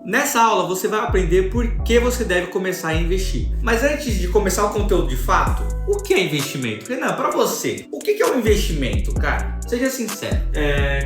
Nessa aula você vai aprender por que você deve começar a investir. Mas antes de começar o conteúdo de fato, o que é investimento? Renan, para você, o que é um investimento, cara? Seja sincero.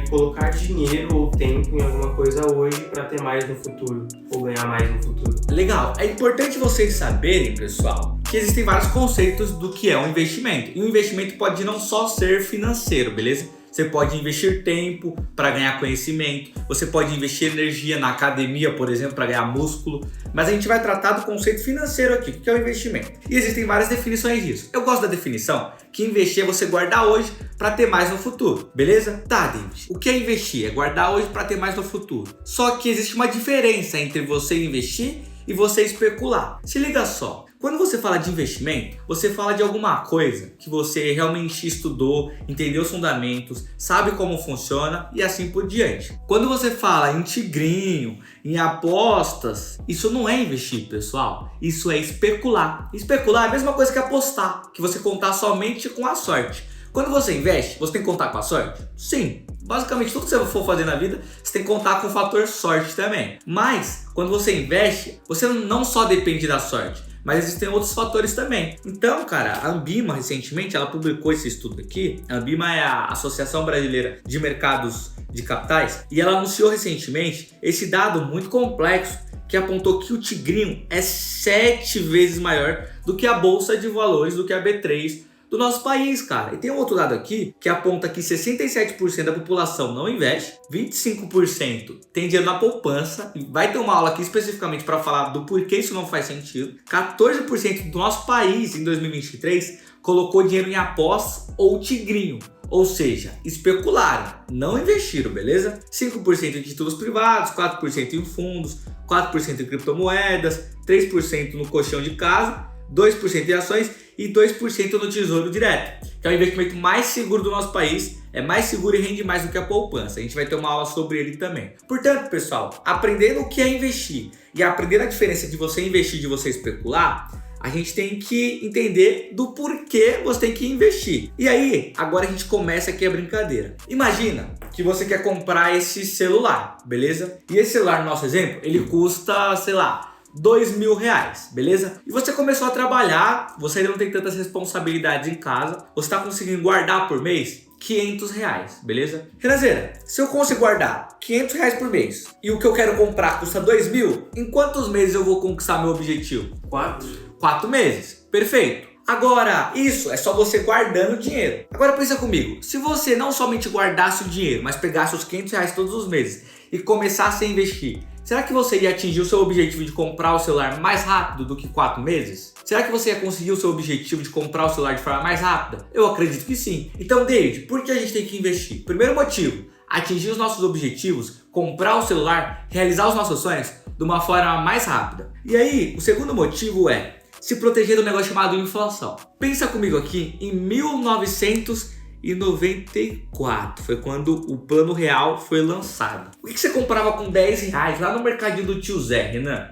Colocar dinheiro ou tempo em alguma coisa hoje para ter mais no futuro, ou ganhar mais no futuro. Legal. É importante vocês saberem, pessoal, que existem vários conceitos do que é um investimento. E um investimento pode não só ser financeiro, beleza? Você pode investir tempo para ganhar conhecimento, você pode investir energia na academia, por exemplo, para ganhar músculo, mas a gente vai tratar do conceito financeiro aqui, que é o investimento. E existem várias definições disso. Eu gosto da definição que investir é você guardar hoje para ter mais no futuro, beleza? Tá, David, o que é investir? É guardar hoje para ter mais no futuro. Só que existe uma diferença entre você investir e você especular. Se liga só. Quando você fala de investimento, você fala de alguma coisa que você realmente estudou, entendeu os fundamentos, sabe como funciona e assim por diante. Quando você fala em tigrinho, em apostas, isso não é investir, pessoal. Isso é especular. Especular é a mesma coisa que apostar, que você contar somente com a sorte. Quando você investe, você tem que contar com a sorte? Sim. Basicamente, tudo que você for fazer na vida, você tem que contar com o fator sorte também. Mas, quando você investe, você não só depende da sorte, mas existem outros fatores também. Então, cara, a Ambima recentemente, ela publicou esse estudo aqui. A Ambima é a Associação Brasileira de Mercados de Capitais e ela anunciou recentemente esse dado muito complexo que apontou que o tigrinho é 7 vezes maior do que a Bolsa de Valores, do que a B3 do nosso país, cara. E tem um outro dado aqui que aponta que 67% da população não investe, 25% tem dinheiro na poupança, e vai ter uma aula aqui especificamente para falar do porquê isso não faz sentido. 14% do nosso país em 2023 colocou dinheiro em apostas ou tigrinho, ou seja, especularam, não investiram, beleza? 5% em títulos privados, 4% em fundos, 4% em criptomoedas, 3% no colchão de casa, 2% em ações e 2% no tesouro direto, que é o investimento mais seguro do nosso país, é mais seguro e rende mais do que a poupança. A gente vai ter uma aula sobre ele também. Portanto, pessoal, aprendendo o que é investir e aprendendo a diferença de você investir e de você especular, a gente tem que entender do porquê você tem que investir. E aí, agora a gente começa aqui a brincadeira. Imagina que você quer comprar esse celular, beleza? E esse celular, no nosso exemplo, ele custa, sei lá, R$2.000, beleza? E você começou a trabalhar, você ainda não tem tantas responsabilidades em casa, você está conseguindo guardar por mês R$500, beleza? Renanzeira, se eu consigo guardar R$500 por mês e o que eu quero comprar custa R$2.000, em quantos meses eu vou conquistar meu objetivo? 4 meses, perfeito. Agora, isso é só você guardando dinheiro. Agora pensa comigo, se você não somente guardasse o dinheiro, mas pegasse os R$500 todos os meses e começasse a investir, será que você ia atingir o seu objetivo de comprar o celular mais rápido do que 4 meses? Será que você ia conseguir o seu objetivo de comprar o celular de forma mais rápida? Eu acredito que sim. Então, David, por que a gente tem que investir? Primeiro motivo, atingir os nossos objetivos, comprar o celular, realizar os nossos sonhos de uma forma mais rápida. E aí, o segundo motivo é se proteger do negócio chamado inflação. Pensa comigo aqui em 1994, foi quando o Plano Real foi lançado. O que você comprava com R$10 lá no mercadinho do tio Zé, Renan?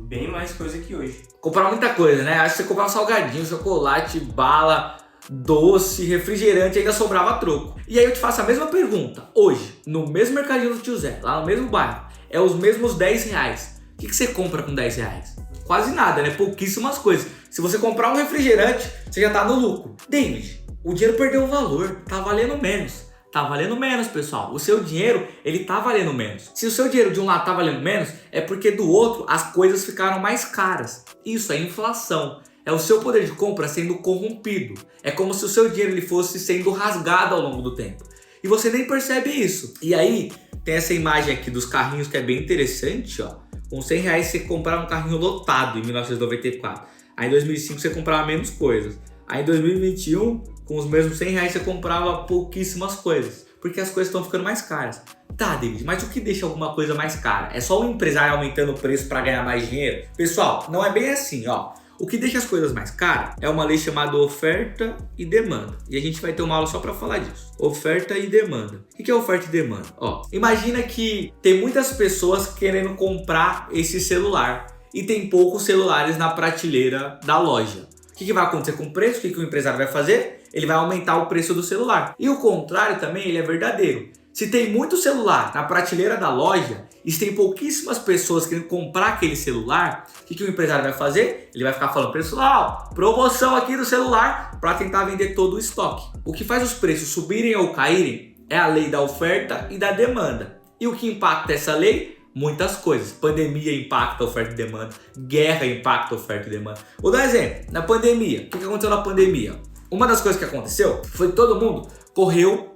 Bem mais coisa que hoje. Comprava muita coisa, né? Acho que você comprava salgadinho, chocolate, bala, doce, refrigerante, ainda sobrava troco. E aí eu te faço a mesma pergunta. Hoje, no mesmo mercadinho do tio Zé, lá no mesmo bairro, é os mesmos R$10. O que você compra com R$10? Quase nada, né? Pouquíssimas coisas. Se você comprar um refrigerante, você já tá no lucro. David, o dinheiro perdeu o valor, tá valendo menos. Tá valendo menos, pessoal. O seu dinheiro, ele tá valendo menos. Se o seu dinheiro de um lado tá valendo menos, é porque do outro as coisas ficaram mais caras. Isso é inflação. É o seu poder de compra sendo corrompido. É como se o seu dinheiro ele fosse sendo rasgado ao longo do tempo. E você nem percebe isso. E aí, tem essa imagem aqui dos carrinhos que é bem interessante, ó. Com R$100 você comprava um carrinho lotado em 1994. Aí em 2005 você comprava menos coisas. Aí em 2021, com os mesmos R$100 você comprava pouquíssimas coisas. Porque as coisas estão ficando mais caras. Tá, David, mas o que deixa alguma coisa mais cara? É só o empresário aumentando o preço para ganhar mais dinheiro? Pessoal, não é bem assim, ó. O que deixa as coisas mais caras é uma lei chamada oferta e demanda. E a gente vai ter uma aula só para falar disso. Oferta e demanda. O que é oferta e demanda? Ó, imagina que tem muitas pessoas querendo comprar esse celular e tem poucos celulares na prateleira da loja. O que vai acontecer com o preço? O que o empresário vai fazer? Ele vai aumentar o preço do celular. E o contrário também, ele é verdadeiro. Se tem muito celular na prateleira da loja e se tem pouquíssimas pessoas querendo comprar aquele celular, o que o empresário vai fazer? Ele vai ficar falando, pessoal, promoção aqui do celular, para tentar vender todo o estoque. O que faz os preços subirem ou caírem é a lei da oferta e da demanda. E o que impacta essa lei? Muitas coisas. Pandemia impacta a oferta e demanda, guerra impacta a oferta e demanda. Vou dar um exemplo. Na pandemia, o que aconteceu na pandemia? Uma das coisas que aconteceu foi que todo mundo correu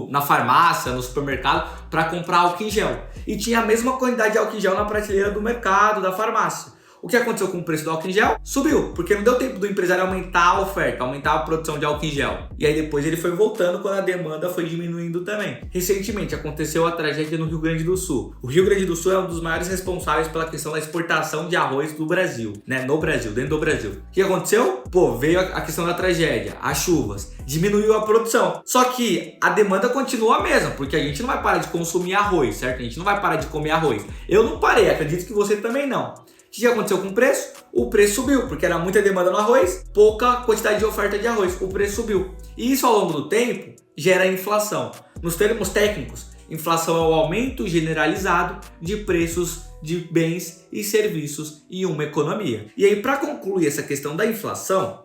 na farmácia, no supermercado, para comprar álcool em gel. E tinha a mesma quantidade de álcool em gel na prateleira do mercado, da farmácia. O que aconteceu com o preço do álcool em gel? Subiu, porque não deu tempo do empresário aumentar a oferta, aumentar a produção de álcool em gel. E aí depois ele foi voltando quando a demanda foi diminuindo também. Recentemente aconteceu a tragédia no Rio Grande do Sul. O Rio Grande do Sul é um dos maiores responsáveis pela questão da exportação de arroz do Brasil, né? No Brasil, dentro do Brasil. O que aconteceu? Veio a questão da tragédia, as chuvas, diminuiu a produção. Só que a demanda continua a mesma, porque a gente não vai parar de consumir arroz, certo? A gente não vai parar de comer arroz. Eu não parei, acredito que você também não. O que aconteceu com o preço? O preço subiu, porque era muita demanda no arroz, pouca quantidade de oferta de arroz, o preço subiu. E isso ao longo do tempo gera inflação. Nos termos técnicos, inflação é o aumento generalizado de preços de bens e serviços em uma economia. E aí, para concluir essa questão da inflação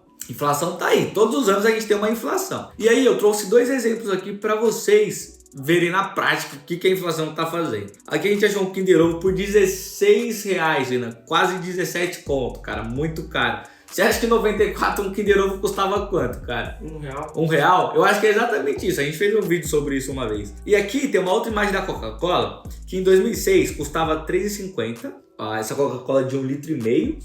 tá aí, todos os anos a gente tem uma inflação. E aí eu trouxe 2 exemplos aqui para vocês verem na prática o que a inflação está fazendo. Aqui a gente achou um Kinder Ovo por R$16, né? Quase 17 conto, cara, muito caro. Você acha que em 94 um Kinder Ovo custava quanto, cara? R$1. R$1? Eu acho que é exatamente isso, a gente fez um vídeo sobre isso uma vez. E aqui tem uma outra imagem da Coca-Cola, que em 2006 custava R$3,50. Essa Coca-Cola de 1,5 litro,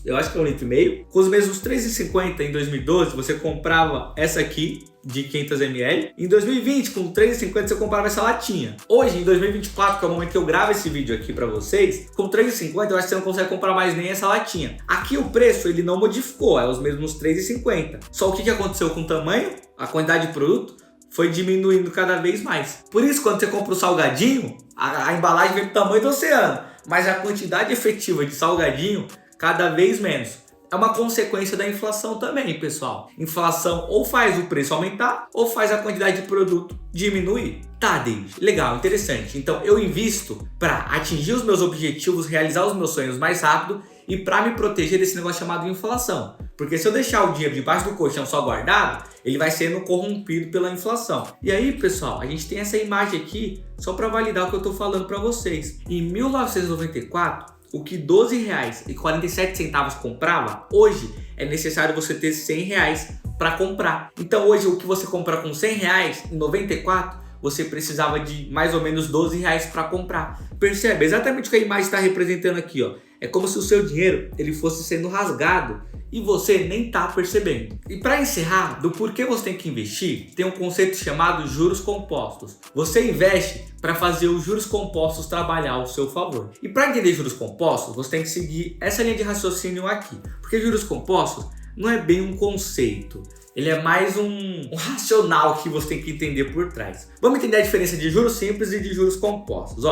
eu acho que é 1,5 litro. Com os mesmos R$3,50 em 2012, você comprava essa aqui de 500 ml. Em 2020, com R$3,50 você comprava essa latinha. Hoje, em 2024, que é o momento que eu gravo esse vídeo aqui pra vocês, com R$3,50 eu acho que você não consegue comprar mais nem essa latinha. Aqui o preço ele não modificou, é os mesmos R$3,50. Só o que aconteceu com o tamanho, a quantidade de produto, foi diminuindo cada vez mais. Por isso, quando você compra o salgadinho, a embalagem vem do tamanho do oceano, mas a quantidade efetiva de salgadinho cada vez menos. É uma consequência da inflação também, pessoal. Inflação ou faz o preço aumentar ou faz a quantidade de produto diminuir. Tá, David, legal, interessante. Então eu invisto para atingir os meus objetivos, realizar os meus sonhos mais rápido e para me proteger desse negócio chamado inflação. Porque se eu deixar o dinheiro debaixo do colchão só guardado, ele vai sendo corrompido pela inflação. E aí, pessoal, a gente tem essa imagem aqui só para validar o que eu tô falando para vocês. Em 1994, o que R$12,47 comprava, hoje é necessário você ter R$100 para comprar. Então hoje o que você compra com R$100 em 94, você precisava de mais ou menos R$12 para comprar. Percebe? Exatamente o que a imagem está representando aqui, ó. É como se o seu dinheiro ele fosse sendo rasgado e você nem está percebendo. E para encerrar, do porquê você tem que investir, tem um conceito chamado juros compostos. Você investe para fazer os juros compostos trabalhar ao seu favor. E para entender juros compostos, você tem que seguir essa linha de raciocínio aqui. Porque juros compostos não é bem um conceito. Ele é mais um racional que você tem que entender por trás. Vamos entender a diferença de juros simples e de juros compostos.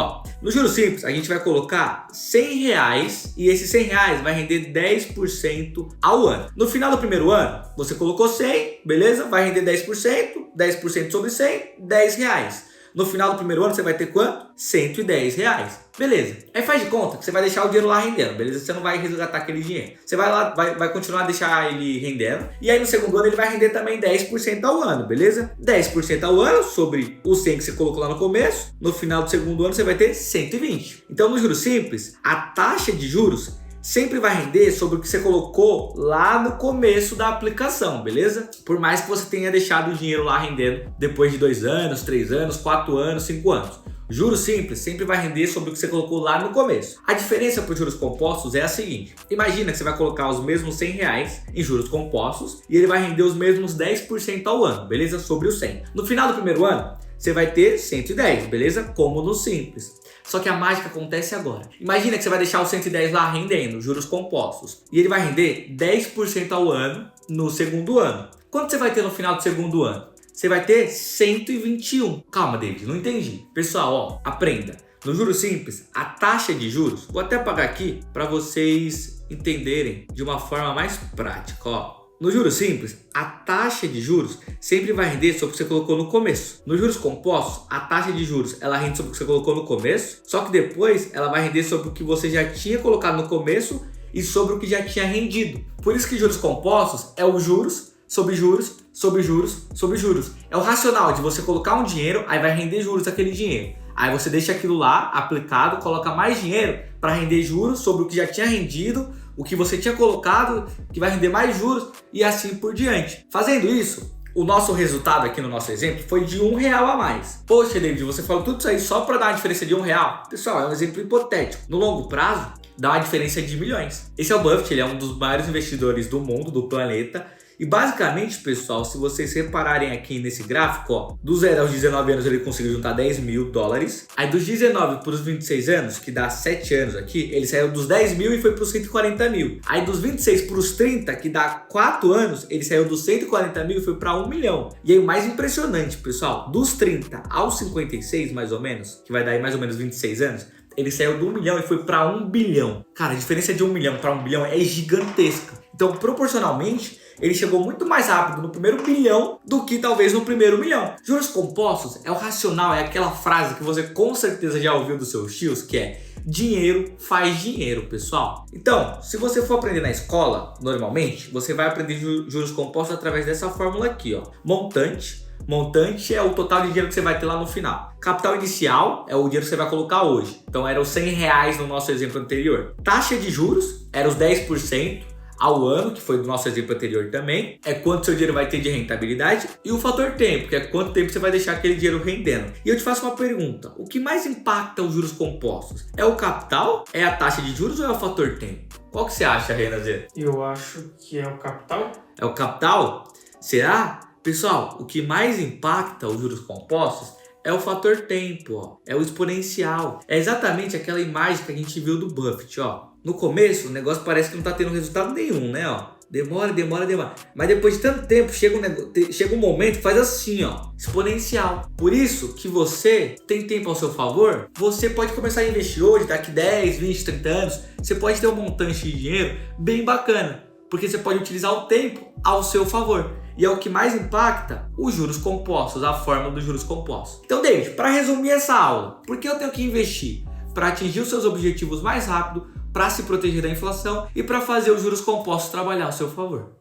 No juros simples, a gente vai colocar R$100 e esses R$100 vai render 10% ao ano. No final do primeiro ano, você colocou 100, beleza? Vai render 10%, 10% sobre 100, R$10. No final do primeiro ano, você vai ter quanto? R$110. Beleza. Aí faz de conta que você vai deixar o dinheiro lá rendendo, beleza? Você não vai resgatar aquele dinheiro. Você vai lá, vai continuar a deixar ele rendendo. E aí no segundo ano ele vai render também 10% ao ano, beleza? 10% ao ano sobre os 100 que você colocou lá no começo. No final do segundo ano você vai ter 120. Então no juros simples, a taxa de juros sempre vai render sobre o que você colocou lá no começo da aplicação, beleza? Por mais que você tenha deixado o dinheiro lá rendendo depois de 2 anos, 3 anos, 4 anos, 5 anos. Juros simples sempre vai render sobre o que você colocou lá no começo. A diferença para os juros compostos é a seguinte. Imagina que você vai colocar os mesmos R$100 em juros compostos e ele vai render os mesmos 10% ao ano, beleza? Sobre os 100. No final do primeiro ano, você vai ter 110, beleza? Como no simples. Só que a mágica acontece agora. Imagina que você vai deixar os 110 lá rendendo, juros compostos. E ele vai render 10% ao ano no segundo ano. Quanto você vai ter no final do segundo ano? Você vai ter 121. Calma, David, não entendi. Pessoal, aprenda. No juros simples, a taxa de juros, vou até apagar aqui para vocês entenderem de uma forma mais prática. No juros simples, a taxa de juros sempre vai render sobre o que você colocou no começo. Nos juros compostos, a taxa de juros ela rende sobre o que você colocou no começo, só que depois ela vai render sobre o que você já tinha colocado no começo e sobre o que já tinha rendido. Por isso que juros compostos é o juros sobre juros, sobre juros, sobre juros. É o racional de você colocar um dinheiro, aí vai render juros daquele dinheiro. Aí você deixa aquilo lá aplicado, coloca mais dinheiro para render juros sobre o que já tinha rendido, o que você tinha colocado, que vai render mais juros e assim por diante. Fazendo isso, o nosso resultado aqui no nosso exemplo foi de R$1 a mais. Poxa, David, você falou tudo isso aí só para dar uma diferença de R$1? Pessoal, é um exemplo hipotético. No longo prazo, dá uma diferença de milhões. Esse é o Buffett, ele é um dos maiores investidores do mundo, do planeta. E basicamente, pessoal, se vocês repararem aqui nesse gráfico, ó, do 0 aos 19 anos ele conseguiu juntar $10 mil. Aí dos 19 para os 26 anos, que dá 7 anos aqui, ele saiu dos 10 mil e foi para os 140 mil. Aí dos 26 para os 30, que dá 4 anos, ele saiu dos 140 mil e foi para 1 milhão. E aí o mais impressionante, pessoal, dos 30 aos 56, mais ou menos, que vai dar aí mais ou menos 26 anos, ele saiu do 1 milhão e foi para 1 bilhão. Cara, a diferença de 1 milhão para 1 bilhão é gigantesca. Então, proporcionalmente, ele chegou muito mais rápido no primeiro bilhão do que talvez no primeiro milhão. Juros compostos é o racional, é aquela frase que você com certeza já ouviu dos seus tios, que é dinheiro faz dinheiro, pessoal. Então, se você for aprender na escola, normalmente, você vai aprender juros compostos através dessa fórmula aqui, ó. Montante é o total de dinheiro que você vai ter lá no final. Capital inicial é o dinheiro que você vai colocar hoje. Então, era os R$100 no nosso exemplo anterior. Taxa de juros era os 10%. Ao ano, que foi do nosso exemplo anterior também, é quanto seu dinheiro vai ter de rentabilidade, e o fator tempo, que é quanto tempo você vai deixar aquele dinheiro rendendo. E eu te faço uma pergunta, o que mais impacta os juros compostos? É o capital, é a taxa de juros ou é o fator tempo? Qual que você acha, Renazer? Eu acho que é o capital. É o capital? Será? Pessoal, o que mais impacta os juros compostos é o fator tempo, ó. É o exponencial. É exatamente aquela imagem que a gente viu do Buffett, ó. No começo, o negócio parece que não tá tendo resultado nenhum, né, ó. Demora. Mas depois de tanto tempo, chega um momento que faz assim, ó. Exponencial. Por isso que você tem tempo ao seu favor, você pode começar a investir hoje, daqui 10, 20, 30 anos, você pode ter um montante de dinheiro bem bacana. Porque você pode utilizar o tempo ao seu favor. E é o que mais impacta os juros compostos, a fórmula dos juros compostos. Então, David, para resumir essa aula, por que eu tenho que investir? Para atingir os seus objetivos mais rápido, para se proteger da inflação e para fazer os juros compostos trabalhar ao seu favor.